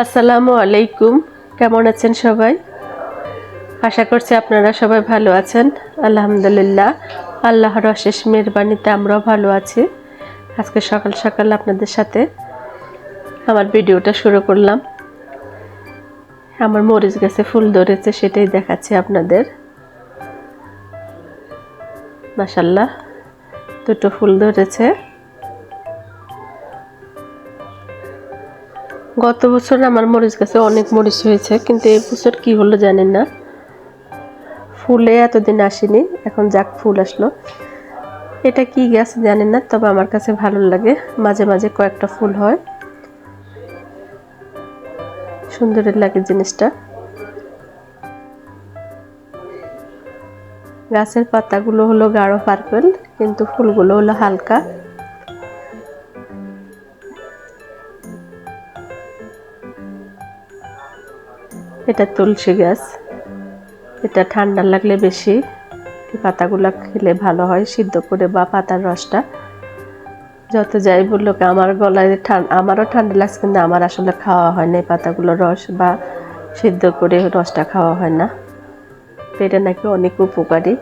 আসসালামু আলাইকুম। কেমন আছেন সবাই? আশা করছি আপনারা সবাই ভালো আছেন। আলহামদুলিল্লাহ, আল্লাহর অশেষ মেহেরবানিতে আমরাও ভালো আছি। আজকে সকাল সকাল আপনাদের সাথে আমার ভিডিওটা শুরু করলাম। আমার মরিচ গাছে ফুল ধরেছে, সেটাই দেখাচ্ছি আপনাদের। মাশাআল্লাহ, দুটো ফুল ধরেছে। গত বছর আমার মরিচ গাছে অনেক মরিচ হয়েছে, কিন্তু এই বছর কি হলো জানেন না, ফুলে এতদিন আসেনি, এখন যাক ফুল আসলো। এটা কি গাছ জানেন না, তবে আমার কাছে ভালো লাগে। মাঝে মাঝে কয়েকটা ফুল হয়, সুন্দর লাগে জিনিসটা। গাছের পাতাগুলো হলো গাঢ় পার্পল, কিন্তু ফুলগুলো হলো হালকা। এটা তুলসী গাছ। এটা ঠান্ডা লাগলে বেশি পাতাগুলো খেলে ভালো হয়, সিদ্ধ করে বা পাতার রসটা। যত যাই বললো, আমার গলায় আমারও ঠান্ডা লাগছে, কিন্তু আমার আসলে খাওয়া হয় না এই পাতাগুলো রস, বা সিদ্ধ করে রসটা খাওয়া হয় না। এটা নাকি অনেক উপকারী।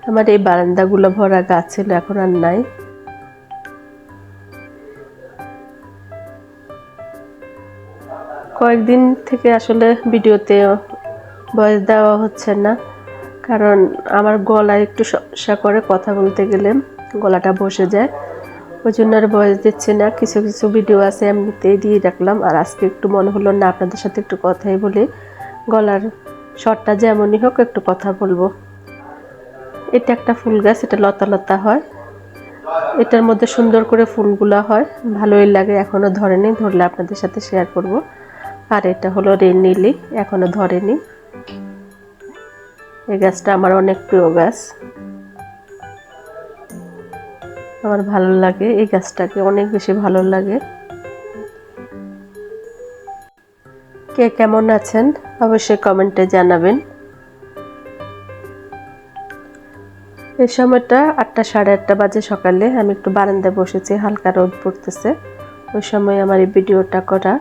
আমার এই বারান্দাগুলো ভরা গাছ ছিল, এখন আর নাই। কয়েকদিন থেকে আসলে ভিডিওতে ভয়েস দেওয়া হচ্ছে না, কারণ আমার গলায় একটু সমস্যা করে, কথা বলতে গেলে গলাটা বসে যায়। ওই জন্য আর ভয়েস দিচ্ছি না। কিছু কিছু ভিডিও আছে এমনিতেই দিয়ে রাখলাম, আর আজকে একটু মনে হলো না আপনাদের সাথে একটু কথাই বলি, গলার শটটা যেমনই হোক একটু কথা বলবো। এটা একটা ফুল গাছ, এটা লতা লতা হয়, এটার মধ্যে সুন্দর করে ফুলগুলা হয়, ভালোই লাগে। এখনো ধরেনি, ধরলে আপনাদের সাথে শেয়ার করব। আর এটা হলো রেন লিলি, এখনো ধরেনি। এই গাছটা আমার অনেক প্রিয় গাছ, আমার ভালো লাগে। এই গাছটাকে অনেক বেশি ভালো লাগে। কে কেমন আছেন অবশ্যই কমেন্টে জানাবেন। এই সময়টা 8টা সাড়ে 8টা বাজে সকালে। আমি একটু বারান্দায় বসেছি, হালকা রোদ পড়তেছে। ওই সময় আমার এই ভিডিওটা করা।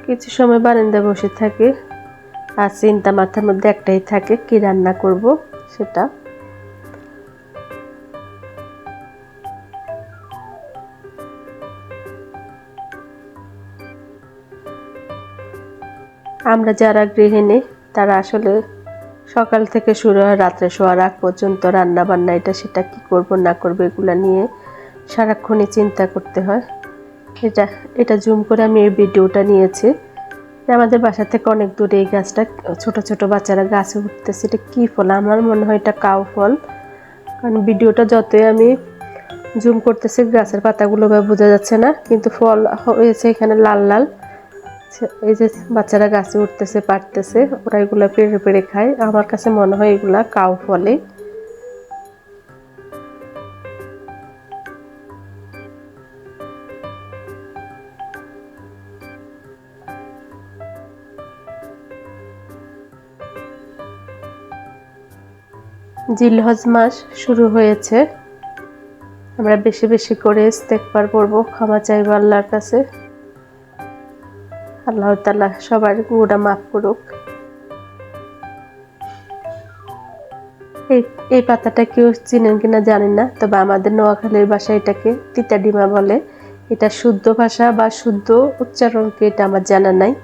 কিছু সময় বারান্দায় বসে থাকি, আর চিন্তা মাথার মধ্যে একটাই থাকে, কি রান্না করব সেটা। আমরা যারা গৃহিণী, তারা আসলে সকাল থেকে শুরু হয় রাত্রে শোয়ার আগ পর্যন্ত রান্না বান্না, এটা সেটা কি করব না করব এগুলা নিয়ে সারাক্ষণই চিন্তা করতে হয়। এটা জুম করে আমি এই ভিডিওটা নিয়েছি। আমাদের বাসা থেকে অনেক দূরে এই গাছটা, ছোট ছোট বাচ্চারা গাছে উঠতেছে। এটা কি ফল? আমার মনে হয় এটা কাউ ফল, কারণ ভিডিওটা যতই আমি জুম করতেছি গাছের পাতাগুলো বোঝা যাচ্ছে না, কিন্তু ফল হয়েছে এখানে লাল লাল। এই যে বাচ্চারা গাছে উঠতেছে, পারতেছে, ওরা এগুলা পেড়ে পেড়ে খায়। আমার কাছে মনে হয় এগুলা কাউ ফলে। জিলহজ মাস শুরু হয়েছে, আমরা বেশি বেশি করে ইস্তেগফার করব, ক্ষমা চাইবো আল্লাহর কাছে। আল্লাহ তাআলা সবার গুনাহ মাফ করুক। এই পাতাটা কেউ চিনেন কিনা জানি না, তবে আমাদের নোয়াখালীর ভাষায় এটাকে তিতা ডিমা বলে। এটা শুদ্ধ ভাষা বা শুদ্ধ উচ্চারণ কি এটা আমার জানা নাই।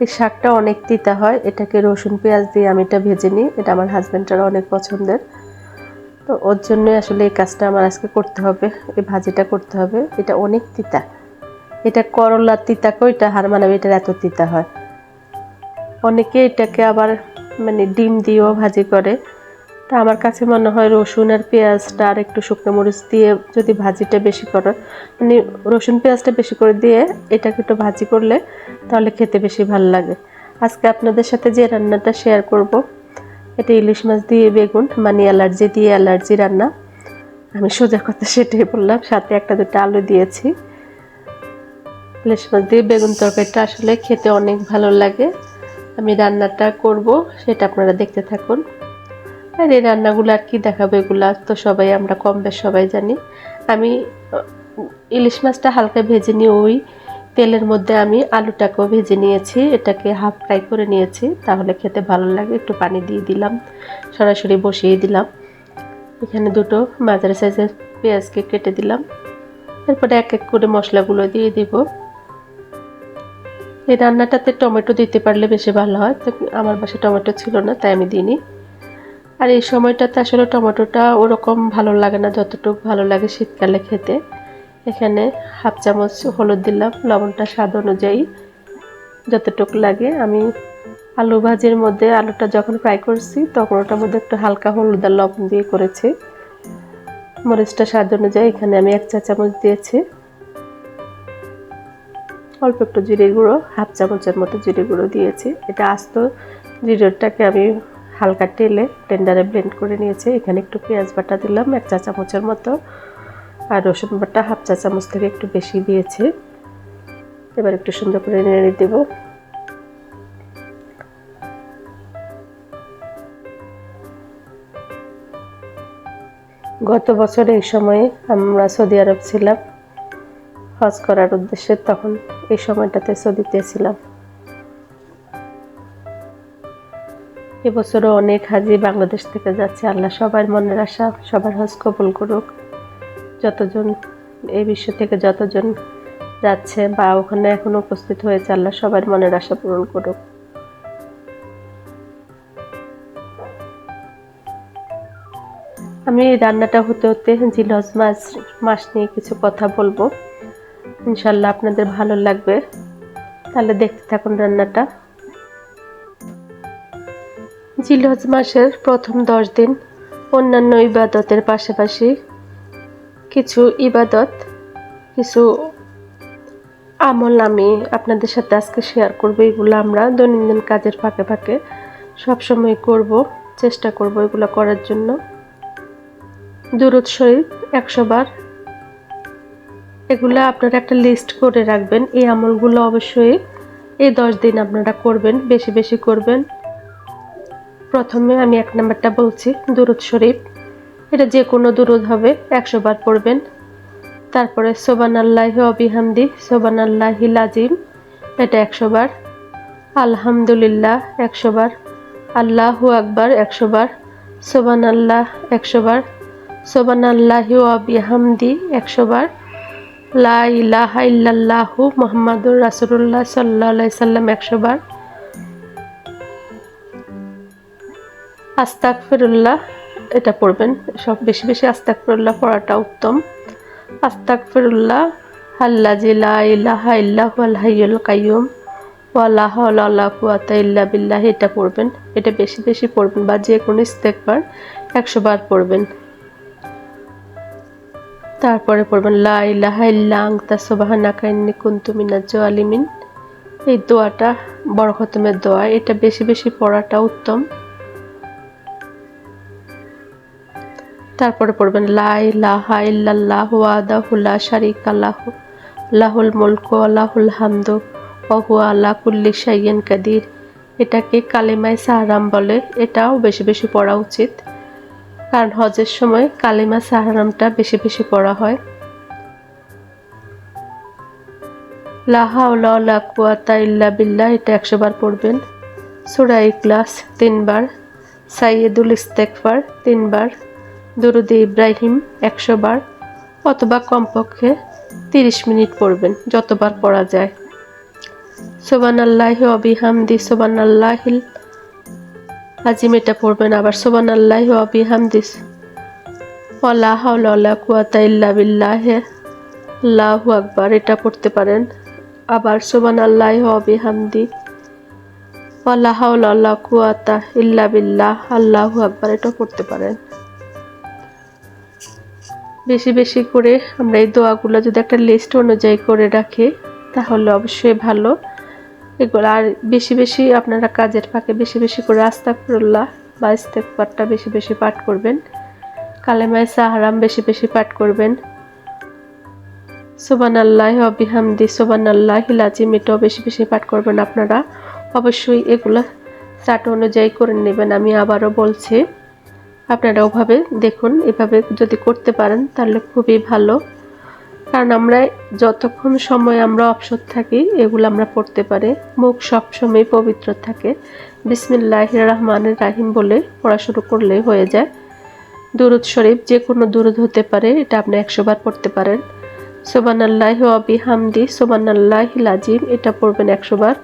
এই শাকটা অনেক তিতা হয়। এটাকে রসুন পেঁয়াজ দিয়ে আমি এটা ভেজে নিই, এটা আমার হাজবেন্ডের অনেক পছন্দের। তো ওর জন্যই আসলে এই কাজটা আমার আজকে করতে হবে, এই ভাজিটা করতে হবে। এটা অনেক তিতা, এটা করলা তিতা কই, এটা হার মানাবে, এটার এত তিতা হয়। অনেকে এটাকে আবার মানে ডিম দিয়েও ভাজি করে। তা আমার কাছে মনে হয় রসুন আর পেঁয়াজটা আর একটু শুকনো মরিচ দিয়ে যদি ভাজিটা বেশি করে, মানে রসুন পেঁয়াজটা বেশি করে দিয়ে এটাকে একটু ভাজি করলে তাহলে খেতে বেশি ভালো লাগে। আজকে আপনাদের সাথে যে রান্নাটা শেয়ার করব, এটা ইলিশ মাছ দিয়ে বেগুন, মানে অ্যালার্জি দিয়ে অ্যালার্জি রান্না। আমি সোজা কথা সেটাই বললাম, সাথে একটা দুটো আলু দিয়েছি। ইলিশ মাছ দিয়ে বেগুন তরকারিটা আসলে খেতে অনেক ভালো লাগে। আমি রান্নাটা করব, সেটা আপনারা দেখতে থাকুন। আর এই রান্নাগুলো আর কি দেখাবো, এগুলা তো সবাই আমরা কম বেশ সবাই জানি। আমি ইলিশ মাছটা হালকা ভেজে নিয়ে ওই তেলের মধ্যে আমি আলুটাকেও ভেজে নিয়েছি, এটাকে হাফ ফ্রাই করে নিয়েছি, তাহলে খেতে ভালো লাগে। একটু পানি দিয়ে দিলাম, সরাসরি বসিয়ে দিলাম। এখানে দুটো মাঝারি সাইজের পেঁয়াজকে কেটে দিলাম। এরপরে এক এক করে মশলাগুলো দিয়ে দিব। এই রান্নাটাতে টমেটো দিতে পারলে বেশি ভালো হয়, তো আমার বাসায় টমেটো ছিল না, তাই আমি দিইনি। আর এই সময়টাতে আসলে টমেটোটা ওরকম ভালো লাগে না যতটুকু ভালো লাগে শীতকালে খেতে। এখানে হাফ চামচ হলুদ দিলাম, লবণটা স্বাদ অনুযায়ী যতটুকু লাগে। আমি আলু ভাজির মধ্যে আলুটা যখন ফ্রাই করছি তখন ওটার মধ্যে একটু হালকা হলুদ আর লবণ দিয়ে করেছি। মরিচটা স্বাদ অনুযায়ী এখানে আমি 1 চা চামচ দিয়েছি। অল্প একটু জিরে গুঁড়ো, হাফ চামচের মতো জিরে গুঁড়ো দিয়েছি। এটা আস্ত জিরেটাকে আমি হালকা তেলে ব্লেন্ডারে ব্লেন্ড করে নিয়েছি। এখানে একটু পেঁয়াজ বাটা দিলাম 1 চা চামচের মতো, আর রসুন বাটা হাফ চা চামচ থেকে একটু বেশি দিয়েছি। এবার একটু সুন্দর করে নেড়ে দেব। গত বছর এই সময়ে আমরা সৌদি আরব ছিলাম হজ করার উদ্দেশ্যে, তখন এই সময়টাতে সৌদিতে ছিলাম। এবছরও অনেক হাজি বাংলাদেশ থেকে যাচ্ছে। আল্লাহ সবার মনের আশা, সবার হজ কবুল করুক। যতজন এই বিশ্ব থেকে যতজন যাচ্ছে বা ওখানে এখন উপস্থিত হয়েছে, আল্লাহ সবার মনের আশা পূরণ করুক। আমি রান্নাটা হতে হতে জিলহজ মাস নিয়ে কিছু কথা বলবো, ইনশাল্লাহ আপনাদের ভালো লাগবে। তাহলে দেখতে থাকুন রান্নাটা। জিলহজ মাসের প্রথম 10 দিন অন্যান্য ইবাদতের পাশাপাশি কিছু ইবাদত, কিছু আমল আমি আপনাদের সাথে আজকে শেয়ার করব। এগুলো আমরা দৈনন্দিন কাজের ফাঁকে ফাঁকে সবসময় করব, চেষ্টা করব এগুলো করার জন্য। দুরূদ শরীফ 100 বার, এগুলো আপনারা একটা লিস্ট করে রাখবেন। এই আমলগুলো অবশ্যই এই 10 দিন আপনারা করবেন, বেশি বেশি করবেন। প্রথমে আমি 1 নাম্বারটা বলছি, দুরূদ শরীফ। এটা যে কোনো দুরূদ হবে, 100 বার পড়বেন। তারপরে সুবহানাল্লাহি ওয়া বিহামদি সুবহানাল্লাহিল আযীম, এটা 100 বার। আলহামদুলিল্লাহ 100 বার। আল্লাহু আকবার 100 বার। সুবহানাল্লাহ 100 বার। সুবহানাল্লাহি ওয়া বিহামদি 100 বার। লা ইলাহা ইল্লাল্লাহু মুহাম্মাদুর রাসূলুল্লাহ সাল্লাল্লাহু আলাইহি সাল্লাম 100 বার। আস্তাগফিরুল্লাহ এটা পড়বেন, সব বেশি বেশি আস্তাগফিরুল্লাহ পড়াটা উত্তম। আস্তাগফিরুল্লাহ আল্লাযী লা ইলাহা ইল্লা হুয়াল হাইয়ুল কাইয়্যুম ওয়া লা হাওলা ওয়া লা কুওয়াতা ইল্লা বিল্লাহ, এটা পড়বেন। এটা বেশি বেশি পড়বেন, বা যে কোনো ইস্তেগফার 100 বার পড়বেন। তারপরে পড়বেন লা ইলাহা ইল্লা আনতা সুবহানাকা ইন্নী কুনতু মিনাজ জালিমিন। এই দোয়াটা বড় খতমের দোয়া, এটা বেশি বেশি পড়াটা উত্তম। তারপরে পড়বেন লা ইলাহা ইল্লাল্লাহু ওয়াহদাহু লা শারীকা লাহু লাহুল মুলকু ওয়া লাহুল হামদু ওয়া হুয়া আলা কুল্লি শাইইন কাদির। এটাকে কালিমায়ে সাহরাম বলে, এটাও বেশি বেশি পড়া উচিত, কারণ হজের সময় কালিমা সাহরামটা বেশি বেশি পড়া হয়। লা হাওলা ওয়া লা কুওয়াতা ইল্লা বিল্লাহ, এটা 100 বার পড়বেন। সূরা ইখলাস 3 বার। সাইয়্যিদুল ইস্তেগফার 3 বার। দুরুদ ইব্রাহিম 100 বার, অথবা কমপক্ষে 30 মিনিট পড়বেন, যতবার পড়া যায়। সুবহানাল্লাহি ওয়া বিহামদি সুবহানাল্লাহিল আযীম, এটা পড়বেন। আবার সুবহানাল্লাহি ওয়া বিহামদি ওয়া লা হাওলা ওয়া লা কুওয়াতা ইল্লা বিল্লাহ আল্লাহু আকবার, এটা পড়তে পারেন। আবার সুবহানাল্লাহি ওয়া বিহামদি ওয়া লা হাওলা ওয়া লা কুওয়াতা ইল্লা বিল্লাহ আল্লাহু আকবার, এটা পড়তে পারেন। বেশি বেশি করে আমরা এই দোয়াগুলো যদি একটা লিস্ট অনুযায়ী করে রাখি তাহলে অবশ্যই ভালো। এগুলো আর বেশি বেশি আপনারা কাজের ফাঁকে বেশি বেশি করে আস্তাগফিরুল্লাহ বা ইস্তেগফারটা বেশি বেশি পাঠ করবেন। কালেমায়ে সাহরাম বেশি বেশি পাঠ করবেন। সুবহানাল্লাহি ওয়া বিহামদি সুবহানাল্লাহিল আযীম, এটাও বেশি বেশি পাঠ করবেন। আপনারা অবশ্যই এগুলো চার্ট অনুযায়ী করে নেবেন। আমি আবারও বলছি, আপনারা ওভাবে দেখুন, এভাবে যদি করতে পারেন তাহলে খুবই ভালো। কারণ আমরা যতক্ষণ সময় আমরা অবসর থাকি এগুলো আমরা পড়তে পারি, মুখ সবসময় পবিত্র থাকে। বিসমিল্লাহির রহমানির রাহিম বলে পড়া শুরু করলেই হয়ে যায়। দুরুদ শরীফ যে কোনো দুরুদ হতে পারে, এটা আপনি 100 বার পড়তে পারেন। সুবহানাল্লাহি ওয়া বিহামদি সুবহানাল্লাহিল আযীম, এটা পড়বেন 100 বার।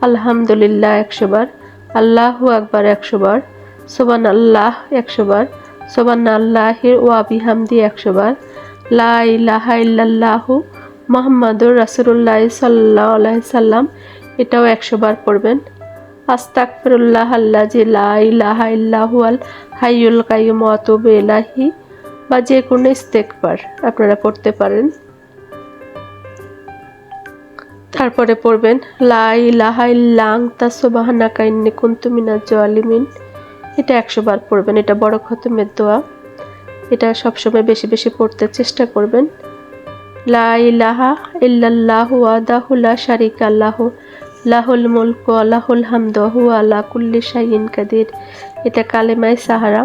আলহামদুলিল্লাহ 100 বার। আল্লাহু আকবার 100 বার। সুবহানাল্লাহ 100 বার। সুবহানাল্লাহি ওয়া বিহামদি 100 বার। লা ইলাহা ইল্লাল্লাহু মুহাম্মাদুর রাসূলুল্লাহ সাল্লাল্লাহু আলাইহি সাল্লাম, এটাও 100 বার পড়বেন। আস্তাগফিরুল্লাহ আল্লাযী লা ইলাহা ইল্লা হুয়াল হাইয়ুল কাইয়্যুম ওয়া আতুবু ইলাইহি, বা যে কোনো ইস্তেগফার আপনারা পড়তে পারেন। তারপরে পড়বেন লা ইলাহা ইল্লা আনতা সুবহানাকা ইন্নী কুনতু মিনাজ জালিমিন, এটা 100 বার পড়বেন। এটা বড় খতমের দোয়া, এটা সবসময় বেশি বেশি পড়তে চেষ্টা করবেন। লা ইলাহা ইল্লাল্লাহু ওয়াহদাহু লা শারীকা লাহু লাহুল মুলকু ওয়া লাহুল হামদু ওয়া হুয়া আলা কুল্লি শাইইন কাদির, এটা কালেমায়ে সাহারা,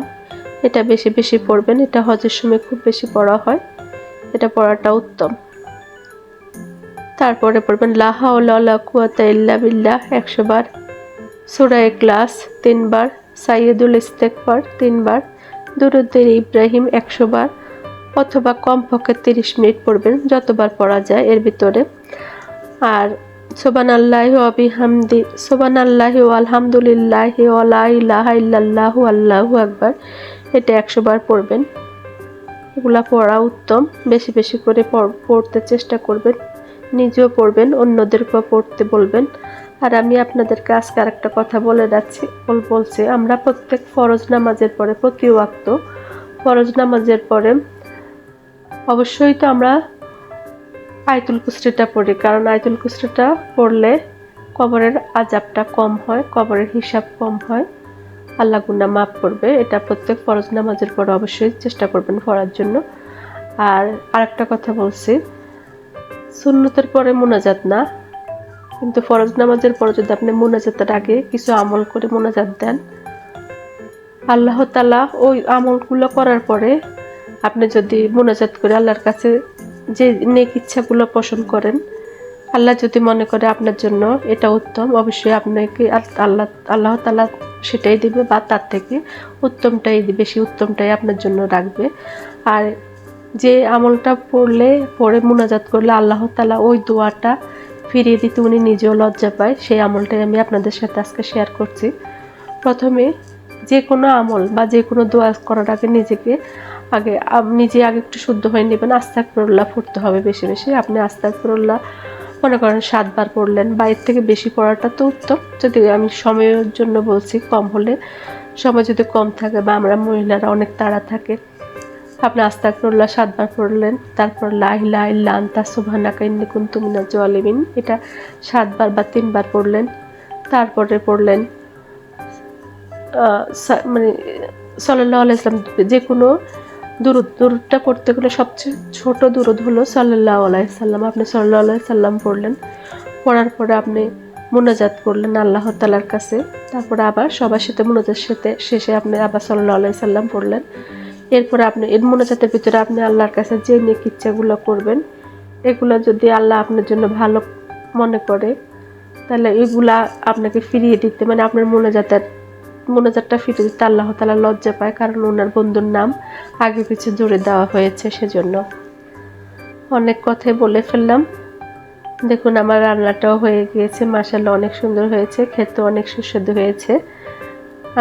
এটা বেশি বেশি পড়বেন। এটা হজের সময় খুব বেশি পড়া হয়, এটা পড়াটা উত্তম। তারপরে পড়বেন লা হাওলা ওয়ালা কুওয়াতা ইল্লা বিল্লাহ 100 বার। সূরা ইখলাস 3 বার। সাইয়্যিদুল ইস্তেগফার 3 বার। দুরূদে ইব্রাহিম 100 বার, অথবা কমপক্ষে 30 মিনিট পড়বেন, যতবার পড়া যায় এর ভিতরে। আর সুবহানাল্লাহি ওয়া বিহামদি সুবহানাল্লাহি ওয়া আলহামদুলিল্লাহি ওয়া লা ইলাহা ইল্লাল্লাহু আল্লাহু আকবার, এটা 100 বার পড়বেন। এগুলা পড়া উত্তম, বেশি বেশি করে পড়তে চেষ্টা করবেন, নিজেও পড়বেন, অন্যদেরকেও পড়তে বলবেন। আর আমি আপনাদেরকে আজকে আরেকটা কথা বলছি, আমরা প্রত্যেক ফরজ নামাজের পরে, প্রতি ওয়াক্ত ফরজ নামাজের পরে অবশ্যই তো আমরা আয়াতুল কুরসিটা পড়ি, কারণ আয়াতুল কুরসিটা পড়লে কবরের আযাবটা কম হয়, কবরের হিসাব কম হয়, আল্লাহ গুনাহ মাফ করবে। এটা প্রত্যেক ফরজ নামাজের পরে অবশ্যই চেষ্টা করবেন পড়ার জন্য। আর আরেকটা কথা বলছি, সুন্নতের পরে মুনাজাত না, কিন্তু ফরজ নামাজের পরে যদি আপনি মুনাজাতের আগে কিছু আমল করে মুনাজাত দেন, আল্লাহ তাআলা ওই আমলগুলো করার পরে আপনি যদি মুনাজাত করে আল্লাহর কাছে যে নেক ইচ্ছাগুলো পোষণ করেন, আল্লাহ যদি মনে করে আপনার জন্য এটা উত্তম, অবশ্যই আপনাকে আল্লাহ তাআলা সেটাই দিবে, বা তার থেকে উত্তমটাই দিবে, বেশি উত্তমটাই আপনার জন্য রাখবে। আর যে আমলটা পড়ে মুনাজাত করলে আল্লাহ তাআলা ওই দোয়াটা ফিরিয়ে দিতে উনি নিজেও লজ্জা পায়, সেই আমলটাই আমি আপনাদের সাথে আজকে শেয়ার করছি। প্রথমে যে কোনো আমল বা যে কোনো দোয়া করার আগে নিজে আগে একটু শুদ্ধ হয়ে নেবেন। আস্তাগফিরুল্লাহ পড়তে হবে বেশি বেশি। আপনি আস্তাগফিরুল্লাহ মনে করেন 7 বার পড়লেন, বা এর থেকে বেশি পড়াটা তো উত্তম। যদি আমি সময়ের জন্য বলছি, কম হলে, সময় যদি কম থাকে বা আমরা মহিলারা অনেক তাড়া থাকে, আপনি আস্তাগফিরুল্লাহ 7 বার পড়লেন। তারপর লা ইলাহা ইল্লা আনতা সুবহানাকা ইন্নী কুনতু মিনাজ জালিমিন, এটা 7 বার বা 3 বার পড়লেন। তারপরে পড়লেন মানে সাল্লাল্লাহু আলাইহি সাল্লাম, যে কোনো দুরুদটা পড়তে গেলে সবচেয়ে ছোট দুরুদ হলো সাল্লাল্লাহু আলাইহি সাল্লাম। আপনি সাল্লাল্লাহু আলাইহি সাল্লাম পড়লেন, পড়ার পরে আপনি মুনাজাত করলেন আল্লাহ তাআলার কাছে। তারপরে আবার সবার সাথে মুনাজাত শেষে আপনি আবার সাল্লাল্লাহু আলাইহি সাল্লাম পড়লেন। এরপরে আপনি এর মুনাজাতের ভিতরে আপনি আল্লাহর কাছে যে নেক ইচ্ছাগুলো করবেন, এগুলো যদি আল্লাহ আপনার জন্য ভালো মনে করে, তাহলে এগুলা আপনাকে ফিরিয়ে দিতে, মানে আপনার মোনাজাতটা ফিরিয়ে দিতে আল্লাহ তাআলা লজ্জা পায়, কারণ ওনার বন্ধুর নাম আগে পিছে জুড়ে দেওয়া হয়েছে, সেজন্য। অনেক কথাই বলে ফেললাম। দেখুন আমার রান্নাটাও হয়ে গিয়েছে, মাশাআল্লাহ অনেক সুন্দর হয়েছে, খেতে অনেক সুস্বাদু হয়েছে।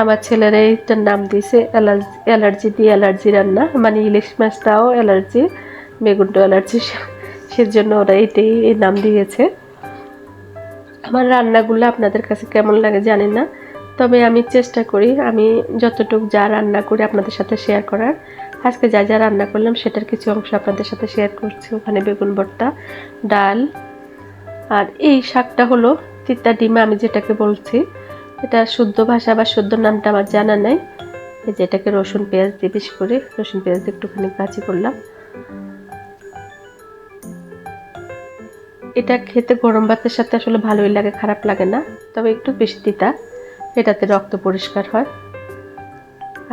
আমার ছেলেরা এইটার নাম দিয়েছে অ্যালার্জি রান্না, মানে ইলিশ মাছটাও অ্যালার্জি, বেগুনটাও অ্যালার্জি, সেজন্য ওরা এই নাম দিয়েছে। আমার রান্নাগুলো আপনাদের কাছে কেমন লাগে জানি না, তবে আমি চেষ্টা করি আমি যতটুকু যা রান্না করি আপনাদের সাথে শেয়ার করার। আজকে যা যা রান্না করলাম সেটার কিছু অংশ আপনাদের সাথে শেয়ার করছি। ওখানে বেগুন ভর্তা, ডাল, আর এই শাকটা হলো তিতা ডিমা, আমি যেটাকে বলছি। এটা শুদ্ধ ভাষা বা শুদ্ধ নামটা আমার জানা নাই। এই যে এটাকে রসুন পেঁয়াজ দিয়ে, বেশি করে রসুন পেঁয়াজ দিয়ে একটুখানি ভাজি করলাম। এটা খেতে গরম ভাতের সাথে আসলে ভালোই লাগে, খারাপ লাগে না, তবে একটু বেশি তিতা, এটাতে রক্ত পরিষ্কার হয়।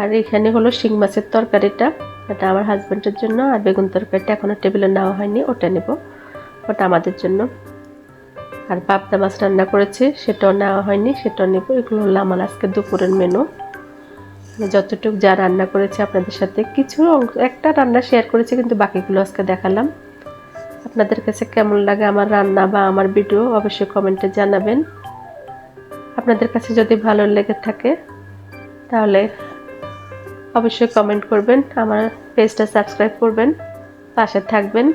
আর এখানে হলো শিং মাছের তরকারিটা, এটা আমার হাজব্যান্ডের জন্য। আর বেগুন তরকারিটা এখনও টেবিলে নেওয়া হয়নি, ওটা নেব, ওটা আমাদের জন্য। আর পাবদা মাছ রান্না করেছি, সেটাও নেওয়া হয়নি, সেটাও নেব। এগুলো হলো আমার আজকে দুপুরের মেনু। যতটুকু যা রান্না করেছি আপনাদের সাথে কিছু একটা রান্না শেয়ার করেছি, কিন্তু বাকিগুলো আজকে দেখালাম। আপনাদের কাছে কেমন লাগে আমার রান্না বা আমার ভিডিও অবশ্যই কমেন্টে জানাবেন। আপনাদের কাছে যদি ভালো লেগে থাকে তাহলে অবশ্যই কমেন্ট করবেন, আমার পেজটা সাবস্ক্রাইব করবেন, পাশে থাকবেন।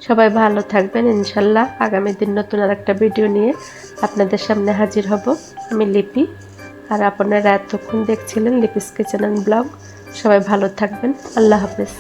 সবাই ভালো থাকবেন। ইনশাল্লাহ আগামী দিন নতুন আর একটা ভিডিও নিয়ে আপনাদের সামনে হাজির হব। আমি লিপি, আর আপনারা এতক্ষণ দেখছিলেন লিপিস কিচেন অ্যান্ড ব্লগ। সবাই ভালো থাকবেন। আল্লাহ হাফেজ।